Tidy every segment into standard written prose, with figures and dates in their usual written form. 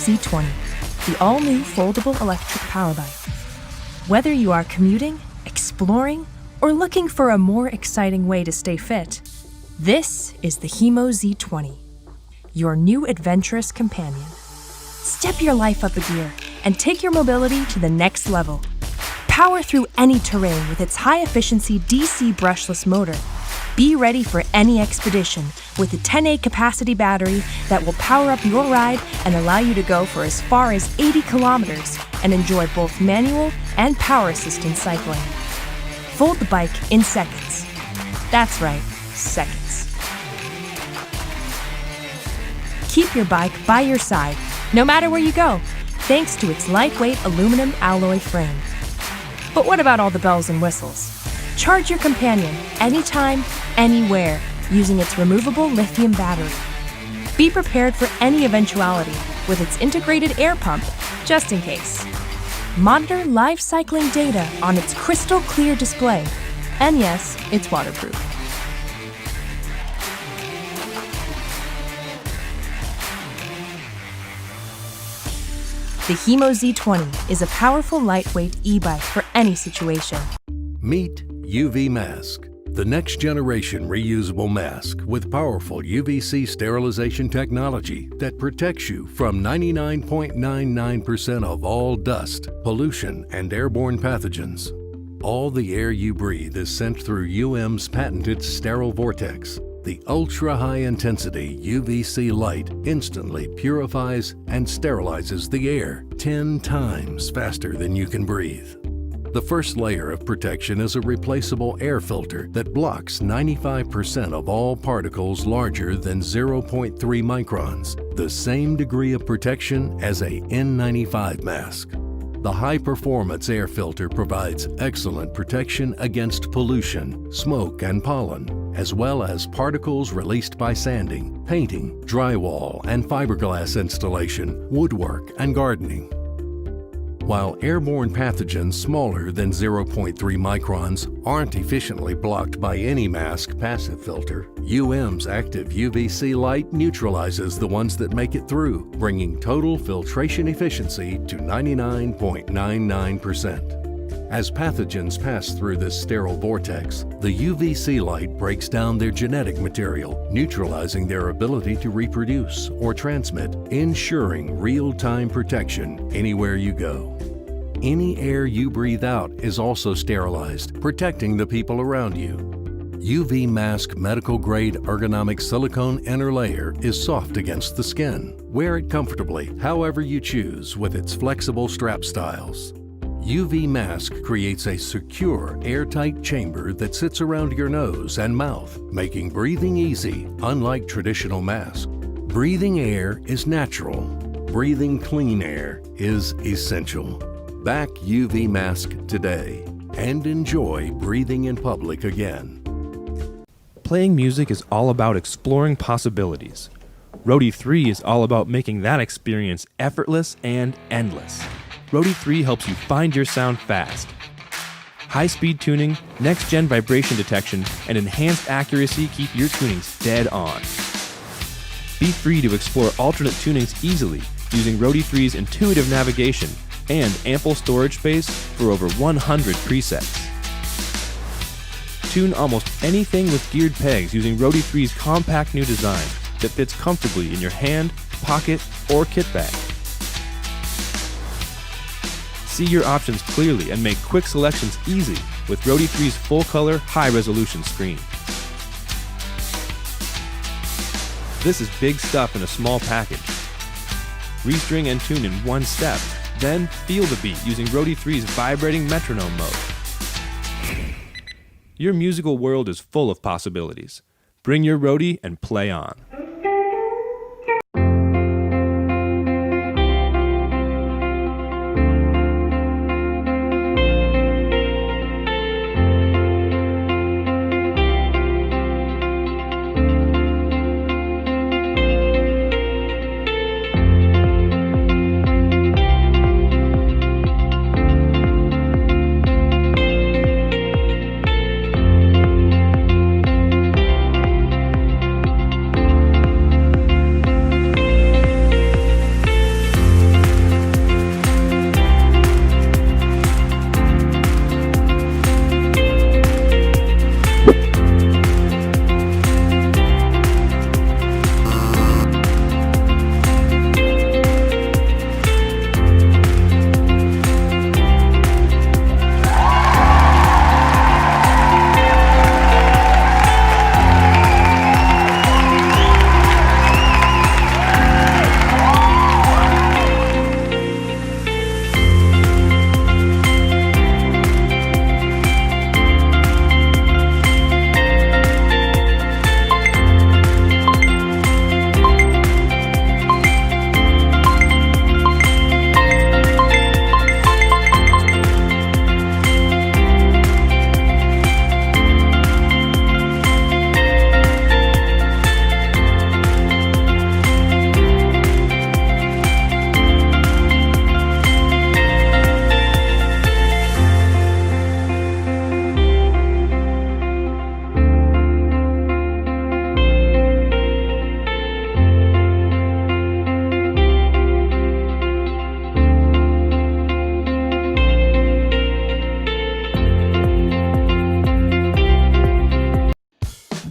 Z20, the all-new foldable electric power bike. Whether you are commuting, exploring, or looking for a more exciting way to stay fit, this is the HIMO Z20, your new adventurous companion. Step your life up a gear and take your mobility to the next level. Power through any terrain with its high-efficiency DC brushless motor. Be ready for any expedition with a 10A capacity battery that will power up your ride and allow you to go for as far as 80 kilometers and enjoy both manual and power assistance cycling. Fold the bike in seconds. That's right, seconds. Keep your bike by your side, no matter where you go, thanks to its lightweight aluminum alloy frame. But what about all the bells and whistles? Charge your companion anytime, anywhere, using its removable lithium battery. Be prepared for any eventuality with its integrated air pump, just in case. Monitor live cycling data on its crystal clear display. And yes, it's waterproof. The HIMO Z20 is a powerful lightweight e-bike for any situation. Meet UVMask, the next generation reusable mask with powerful UVC sterilization technology that protects you from 99.99% of all dust, pollution, and airborne pathogens. All the air you breathe is sent through UM's patented sterile vortex. The ultra-high-intensity UVC light instantly purifies and sterilizes the air 10 times faster than you can breathe. The first layer of protection is a replaceable air filter that blocks 95% of all particles larger than 0.3 microns, the same degree of protection as a N95 mask. The high-performance air filter provides excellent protection against pollution, smoke, and pollen, as well as particles released by sanding, painting, drywall, and fiberglass installation, woodwork, and gardening. While airborne pathogens smaller than 0.3 microns aren't efficiently blocked by any mask passive filter, UM's active UVC light neutralizes the ones that make it through, bringing total filtration efficiency to 99.99%. As pathogens pass through this sterile vortex, the UVC light breaks down their genetic material, neutralizing their ability to reproduce or transmit, ensuring real-time protection anywhere you go. Any air you breathe out is also sterilized, protecting the people around you. UVMask medical-grade ergonomic silicone inner layer is soft against the skin. Wear it comfortably, however you choose, with its flexible strap styles. UVMask creates a secure, airtight chamber that sits around your nose and mouth, making breathing easy, unlike traditional masks. Breathing air is natural. Breathing clean air is essential. Back UVMask today and enjoy breathing in public again. Playing music is all about exploring possibilities. Roadie 3 is all about making that experience effortless and endless. Roadie 3 helps you find your sound fast. High-speed tuning, next-gen vibration detection, and enhanced accuracy keep your tunings dead on. Be free to explore alternate tunings easily using Roadie 3's intuitive navigation and ample storage space for over 100 presets. Tune almost anything with geared pegs using Roadie 3's compact new design that fits comfortably in your hand, pocket, or kit bag. See your options clearly and make quick selections easy with Roadie 3's full-color, high-resolution screen. This is big stuff in a small package. Restring and tune in one step, then feel the beat using Roadie 3's vibrating metronome mode. Your musical world is full of possibilities. Bring your Roadie and play on.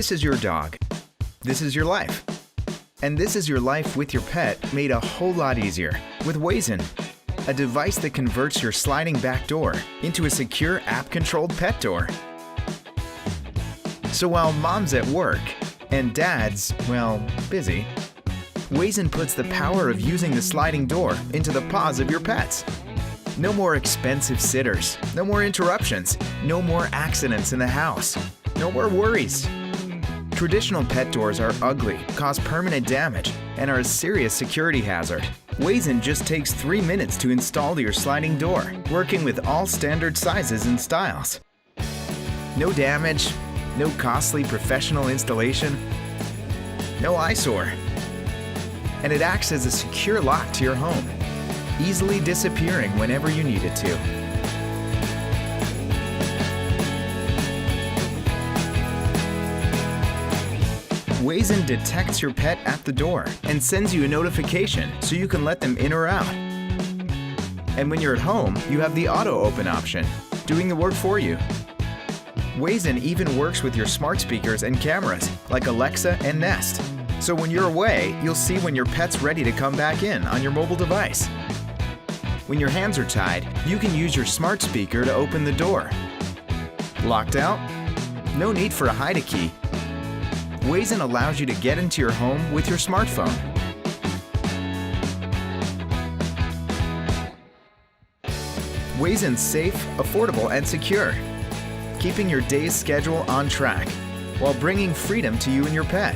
This is your dog. This is your life. And this is your life with your pet made a whole lot easier with Wayzn, a device that converts your sliding back door into a secure app-controlled pet door. So while mom's at work and dad's, well, busy, Wayzn puts the power of using the sliding door into the paws of your pets. No more expensive sitters, no more interruptions, no more accidents in the house, no more worries. Traditional pet doors are ugly, cause permanent damage, and are a serious security hazard. Wayzn just takes 3 minutes to install your sliding door, working with all standard sizes and styles. No damage, no costly professional installation, no eyesore. And it acts as a secure lock to your home, easily disappearing whenever you need it to. Wayzn detects your pet at the door and sends you a notification so you can let them in or out. And when you're at home, you have the auto open option, doing the work for you. Wayzn even works with your smart speakers and cameras like Alexa and Nest. So when you're away, you'll see when your pet's ready to come back in on your mobile device. When your hands are tied, you can use your smart speaker to open the door. Locked out? No need for a hide key. Wayzn allows you to get into your home with your smartphone. Wayzn's safe, affordable, and secure, keeping your day's schedule on track while bringing freedom to you and your pet.